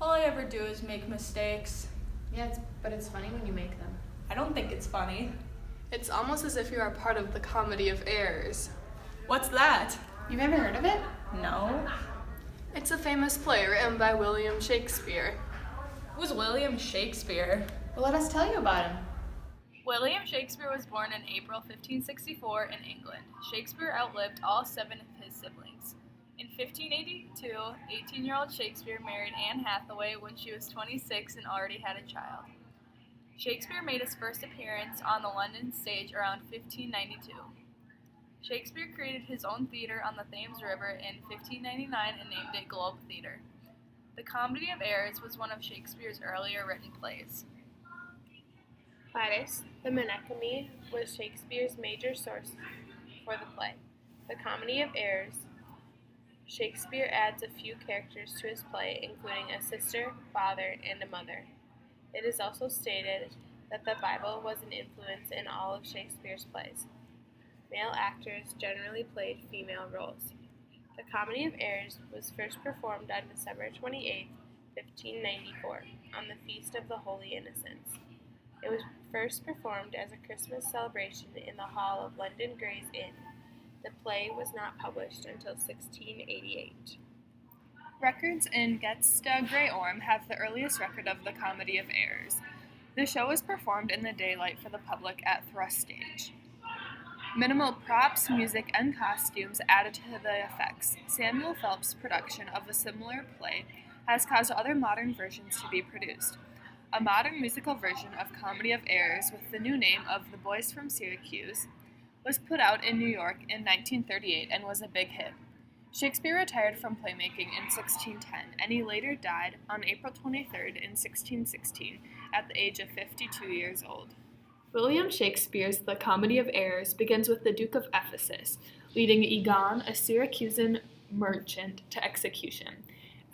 All I ever do is make mistakes. Yeah, but it's funny when you make them. I don't think it's funny. It's almost as if you are part of the comedy of errors. What's that? You've ever heard of it? No. It's a famous play written by William Shakespeare. Who's William Shakespeare? Well, let us tell you about him. William Shakespeare was born in April 1564 in England. Shakespeare outlived all 7 of his siblings. In 1582, 18-year-old Shakespeare married Anne Hathaway when she was 26 and already had a child. Shakespeare made his first appearance on the London stage around 1592. Shakespeare created his own theater on the Thames River in 1599 and named it Globe Theater. The Comedy of Errors was one of Shakespeare's earlier written plays. Gladys, the Menechmi, was Shakespeare's major source for the play. The Comedy of Errors. Shakespeare adds a few characters to his play, including a sister, father, and a mother. It is also stated that the Bible was an influence in all of Shakespeare's plays. Male actors generally played female roles. The Comedy of Errors was first performed on December 28, 1594, on the Feast of the Holy Innocents. It was first performed as a Christmas celebration in the hall of London Gray's Inn. The play was not published until 1688. Records in Getsta Grey Orm have the earliest record of the Comedy of Errors. The show was performed in the daylight for the public at Thrust Stage. Minimal props, music, and costumes added to the effects. Samuel Phelps' production of a similar play has caused other modern versions to be produced. A modern musical version of Comedy of Errors with the new name of The Boys from Syracuse was put out in New York in 1938 and was a big hit. Shakespeare retired from playmaking in 1610, and he later died on April 23rd in 1616 at the age of 52 years old. William Shakespeare's The Comedy of Errors begins with the Duke of Ephesus, leading Egon, a Syracusan merchant, to execution.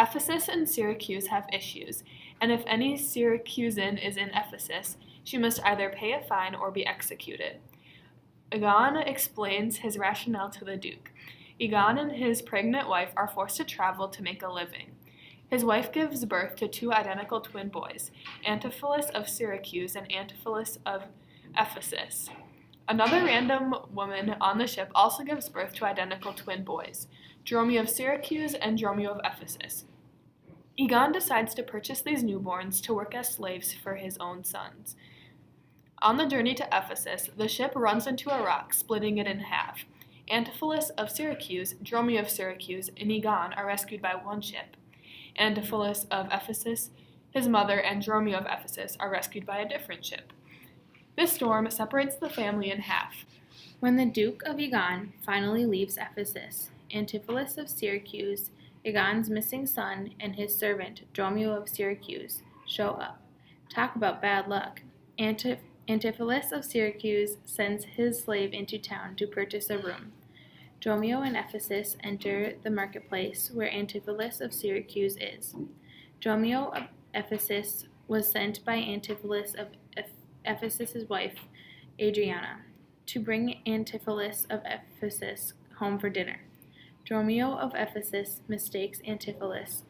Ephesus and Syracuse have issues, and if any Syracusan is in Ephesus, she must either pay a fine or be executed. Egon explains his rationale to the Duke. Egon and his pregnant wife are forced to travel to make a living. His wife gives birth to 2 identical twin boys, Antipholus of Syracuse and Antipholus of Ephesus. Another random woman on the ship also gives birth to identical twin boys, Dromio of Syracuse and Dromio of Ephesus. Egon decides to purchase these newborns to work as slaves for his own sons. On the journey to Ephesus, the ship runs into a rock, splitting it in half. Antipholus of Syracuse, Dromio of Syracuse, and Egon are rescued by one ship. Antipholus of Ephesus, his mother, and Dromio of Ephesus are rescued by a different ship. This storm separates the family in half. When the Duke of Egon finally leaves Ephesus, Antipholus of Syracuse, Egon's missing son, and his servant, Dromio of Syracuse, show up. Talk about bad luck. Antipholus of Syracuse sends his slave into town to purchase a room. Dromio and Ephesus enter the marketplace where Antipholus of Syracuse is. Dromio of Ephesus was sent by Antipholus of Ephesus' wife, Adriana, to bring Antipholus of Ephesus home for dinner. Dromio of Ephesus mistakes Antipholus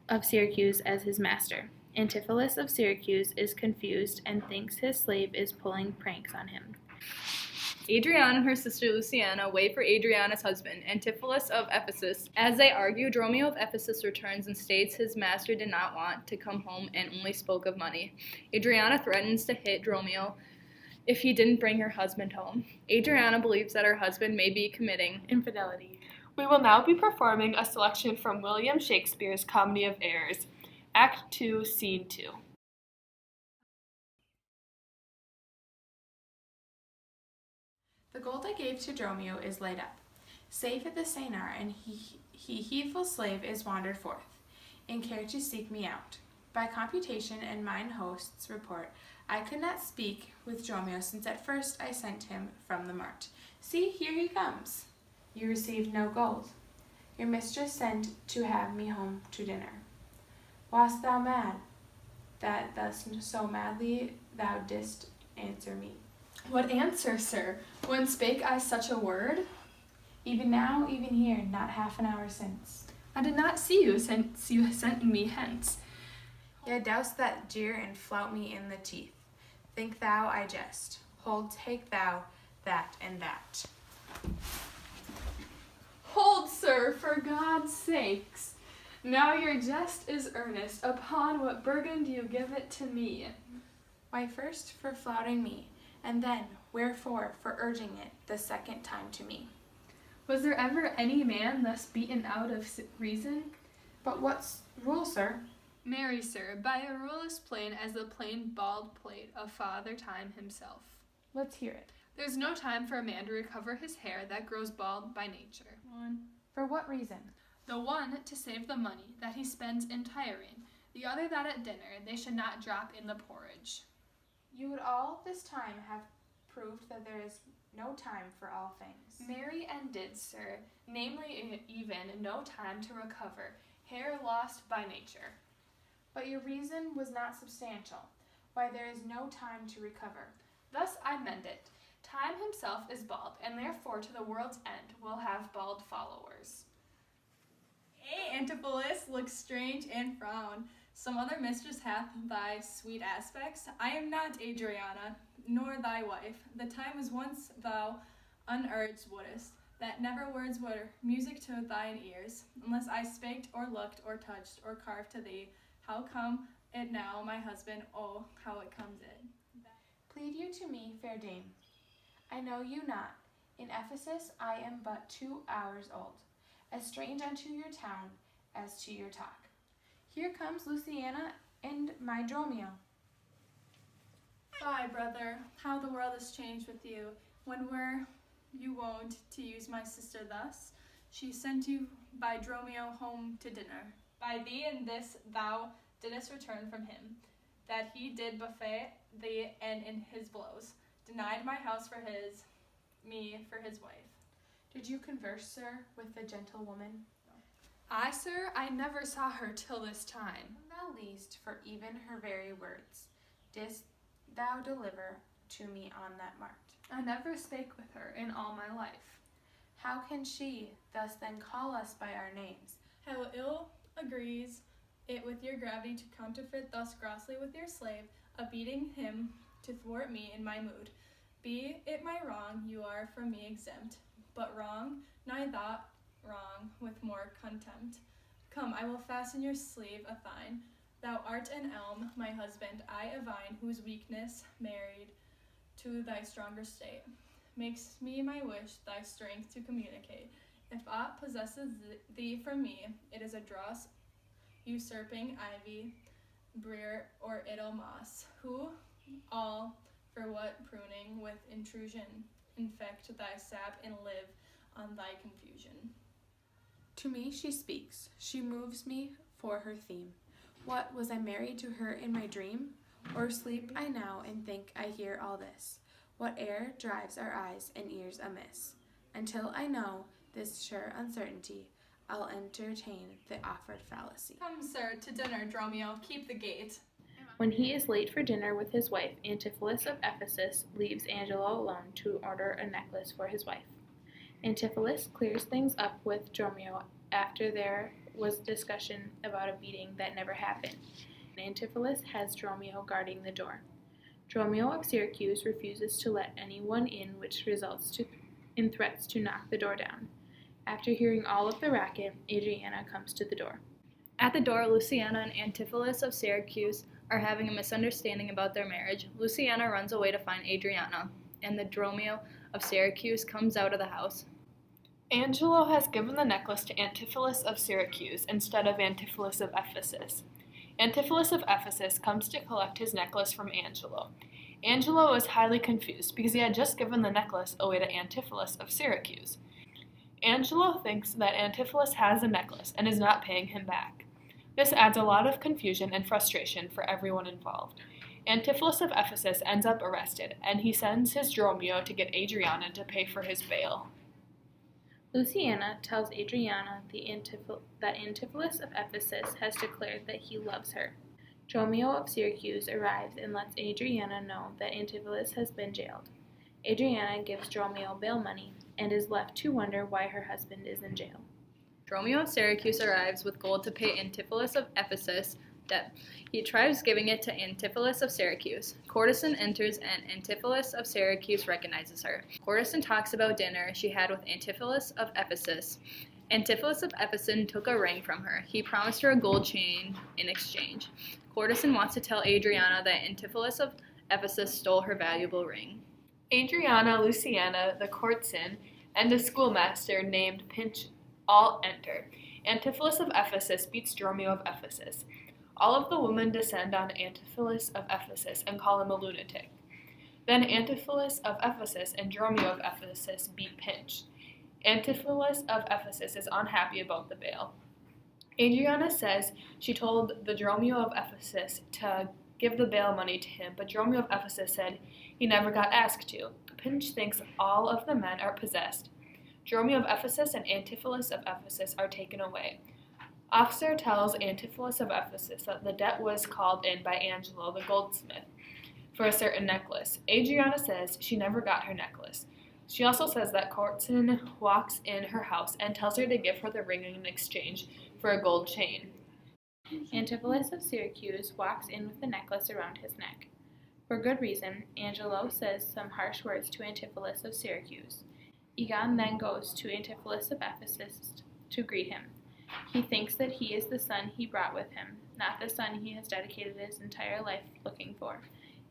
of Syracuse as his master. Antipholus of Syracuse is confused and thinks his slave is pulling pranks on him. Adriana and her sister Luciana wait for Adriana's husband, Antipholus of Ephesus. As they argue, Dromio of Ephesus returns and states his master did not want to come home and only spoke of money. Adriana threatens to hit Dromio if he didn't bring her husband home. Adriana believes that her husband may be committing infidelity. We will now be performing a selection from William Shakespeare's Comedy of Errors, Act 2, Scene 2. The gold I gave to Dromio is laid up, safe at the Senar, and he heedful slave is wandered forth, in care to seek me out. By computation and mine host's report, I could not speak with Dromio, since at first I sent him from the mart. See, here he comes. You received no gold. Your mistress sent to have me home to dinner. Wast thou mad, that thus so madly thou didst answer me? What answer, sir? When spake I such a word? Even now, even here, not half an hour since. I did not see you since you sent me hence. Yeah, douse that jeer and flout me in the teeth. Think thou I jest. Hold, take thou that and that. Hold, sir, for God's sakes. Now your jest is earnest. Upon what burden do you give it to me? Why, first for flouting me, and then wherefore for urging it the second time to me. Was there ever any man thus beaten out of reason? But what's rule, sir? Marry, sir, by a rule as plain as the plain bald plate of Father Time himself. Let's hear it. There's no time for a man to recover his hair that grows bald by nature. For what reason? The one, to save the money that he spends in tiring. The other, that at dinner they should not drop in the porridge. You would all this time have proved that there is no time for all things. Marry and did, sir, namely even no time to recover, hair lost by nature. But your reason was not substantial. Why, there is no time to recover. Thus I mend it. Time himself is bald, and therefore to the world's end will have bald followers. Hey, Antipholus, look strange and frown. Some other mistress hath thy sweet aspects. I am not Adriana, nor thy wife. The time was once thou unurged wouldest, that never words were music to thine ears, unless I spaked or looked or touched or carved to thee. How come it now, my husband? Oh, how it comes it. Plead you to me, fair dame. I know you not. In Ephesus I am but 2 hours old, as strange unto your town as to your talk. Here comes Luciana and my Dromio. Fie, brother, how the world has changed with you. When were you wont to use my sister thus? She sent you by Dromio home to dinner. By thee in this thou didst return from him, that he did buffet thee and in his blows, denied my house for me for his wife. Did you converse, sir, with the gentlewoman? I, sir, I never saw her till this time. Thou least, for even her very words didst thou deliver to me on that mart. I never spake with her in all my life. How can she thus then call us by our names? How ill agrees it with your gravity to counterfeit thus grossly with your slave, a beating him to thwart me in my mood. Be it my wrong, you are from me exempt, but wrong, nigh that wrong with more contempt. Come, I will fasten your sleeve a thine. Thou art an elm, my husband, I a vine, whose weakness, married to thy stronger state, makes me my wish thy strength to communicate. If aught possesses thee from me, it is a dross, usurping ivy, brier, or idle moss, who all for what pruning with intrusion infect thy sap and live on thy confusion. To me she speaks, she moves me for her theme. What, was I married to her in my dream? Or sleep I now and think I hear all this? What air drives our eyes and ears amiss? Until I know this sure uncertainty, I'll entertain the offered fallacy. Come, sir, to dinner, Dromio, keep the gate. When he is late for dinner with his wife, Antipholus of Ephesus leaves Angelo alone to order a necklace for his wife. Antipholus clears things up with Dromio after there was discussion about a beating that never happened. Antipholus has Dromio guarding the door. Dromio of Syracuse refuses to let anyone in, which results in threats to knock the door down. After hearing all of the racket, Adriana comes to the door. At the door, Luciana and Antipholus of Syracuse are having a misunderstanding about their marriage. Luciana runs away to find Adriana, and the Dromio of Syracuse comes out of the house. Angelo has given the necklace to Antipholus of Syracuse instead of Antipholus of Ephesus. Antipholus of Ephesus comes to collect his necklace from Angelo. Angelo is highly confused because he had just given the necklace away to Antipholus of Syracuse. Angelo thinks that Antipholus has the necklace and is not paying him back. This adds a lot of confusion and frustration for everyone involved. Antipholus of Ephesus ends up arrested, and he sends his Dromio to get Adriana to pay for his bail. Luciana tells Adriana that Antipholus of Ephesus has declared that he loves her. Dromio of Syracuse arrives and lets Adriana know that Antipholus has been jailed. Adriana gives Dromio bail money and is left to wonder why her husband is in jail. Dromio of Syracuse arrives with gold to pay Antipholus of Ephesus debt. He tries giving it to Antipholus of Syracuse. Courtesan enters and Antipholus of Syracuse recognizes her. Courtesan talks about dinner she had with Antipholus of Ephesus. Antipholus of Ephesus took a ring from her. He promised her a gold chain in exchange. Courtesan wants to tell Adriana that Antipholus of Ephesus stole her valuable ring. Adriana, Luciana, the courtesan, and a schoolmaster named Pinch all enter. Antipholus of Ephesus beats Dromio of Ephesus. All of the women descend on Antipholus of Ephesus and call him a lunatic. Then Antipholus of Ephesus and Dromio of Ephesus beat Pinch. Antipholus of Ephesus is unhappy about the bail. Adriana says she told the Dromio of Ephesus to give the bail money to him, but Dromio of Ephesus said he never got asked to. Pinch thinks all of the men are possessed. Dromio of Ephesus and Antipholus of Ephesus are taken away. Officer tells Antipholus of Ephesus that the debt was called in by Angelo, the goldsmith, for a certain necklace. Adriana says she never got her necklace. She also says that Courtesan walks in her house and tells her to give her the ring in exchange for a gold chain. Antipholus of Syracuse walks in with the necklace around his neck. For good reason, Angelo says some harsh words to Antipholus of Syracuse. Egon then goes to Antipholus of Ephesus to greet him. He thinks that he is the son he brought with him, not the son he has dedicated his entire life looking for.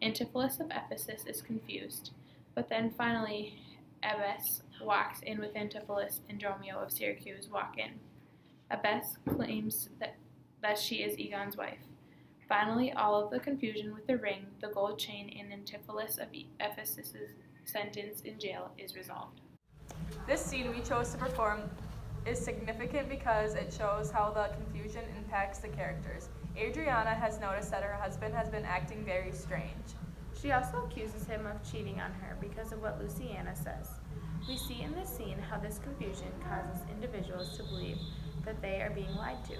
Antipholus of Ephesus is confused, but then finally Abes walks in with Antipholus and Dromio of Syracuse walk in. Abes claims that she is Egon's wife. Finally, all of the confusion with the ring, the gold chain, and Antipholus of Ephesus' sentence in jail is resolved. This scene we chose to perform is significant because it shows how the confusion impacts the characters. Adriana has noticed that her husband has been acting very strange. She also accuses him of cheating on her because of what Luciana says. We see in this scene how this confusion causes individuals to believe that they are being lied to.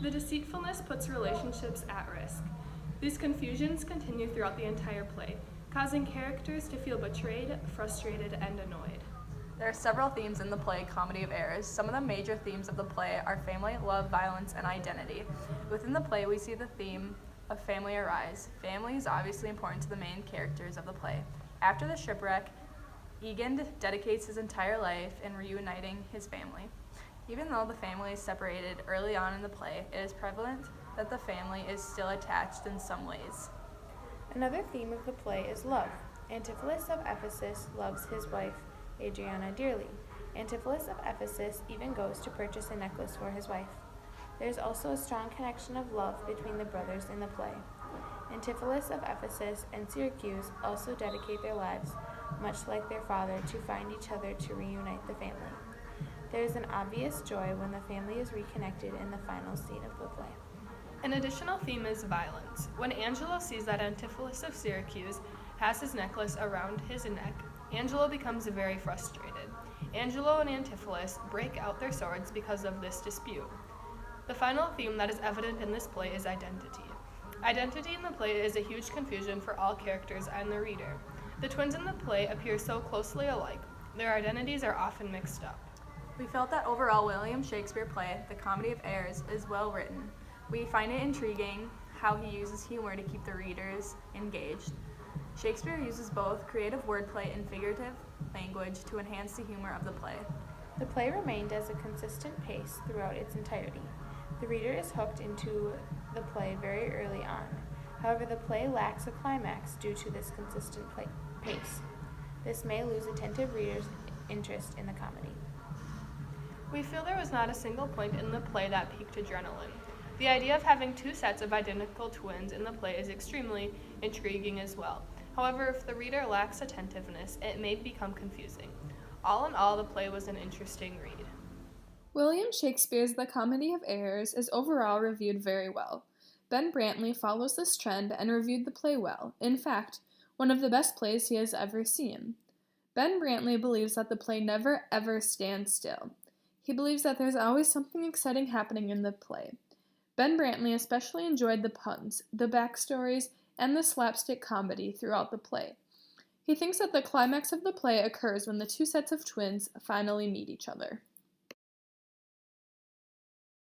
The deceitfulness puts relationships at risk. These confusions continue throughout the entire play, causing characters to feel betrayed, frustrated, and annoyed. There are several themes in the play Comedy of Errors. Some of the major themes of the play are family, love, violence, and identity. Within the play, we see the theme of family arise. Family is obviously important to the main characters of the play. After the shipwreck, Egan dedicates his entire life in reuniting his family. Even though the family is separated early on in the play, it is prevalent that the family is still attached in some ways. Another theme of the play is love. Antipholus of Ephesus loves his wife, Adriana, dearly. Antipholus of Ephesus even goes to purchase a necklace for his wife. There is also a strong connection of love between the brothers in the play. Antipholus of Ephesus and Syracuse also dedicate their lives, much like their father, to find each other to reunite the family. There is an obvious joy when the family is reconnected in the final scene of the play. An additional theme is violence. When Angelo sees that Antipholus of Syracuse has his necklace around his neck, Angelo becomes very frustrated. Angelo and Antipholus break out their swords because of this dispute. The final theme that is evident in this play is identity. Identity in the play is a huge confusion for all characters and the reader. The twins in the play appear so closely alike. Their identities are often mixed up. We felt that overall William Shakespeare play, The Comedy of Errors, is well written. We find it intriguing how he uses humor to keep the readers engaged. Shakespeare uses both creative wordplay and figurative language to enhance the humor of the play. The play remained at a consistent pace throughout its entirety. The reader is hooked into the play very early on. However, the play lacks a climax due to this consistent pace. This may lose attentive readers' interest in the comedy. We feel there was not a single point in the play that piqued adrenaline. The idea of having two sets of identical twins in the play is extremely intriguing as well. However, if the reader lacks attentiveness, it may become confusing. All in all, the play was an interesting read. William Shakespeare's The Comedy of Errors is overall reviewed very well. Ben Brantley follows this trend and reviewed the play well. In fact, one of the best plays he has ever seen. Ben Brantley believes that the play never ever stands still. He believes that there's always something exciting happening in the play. Ben Brantley especially enjoyed the puns, the backstories, and the slapstick comedy throughout the play. He thinks that the climax of the play occurs when the two sets of twins finally meet each other.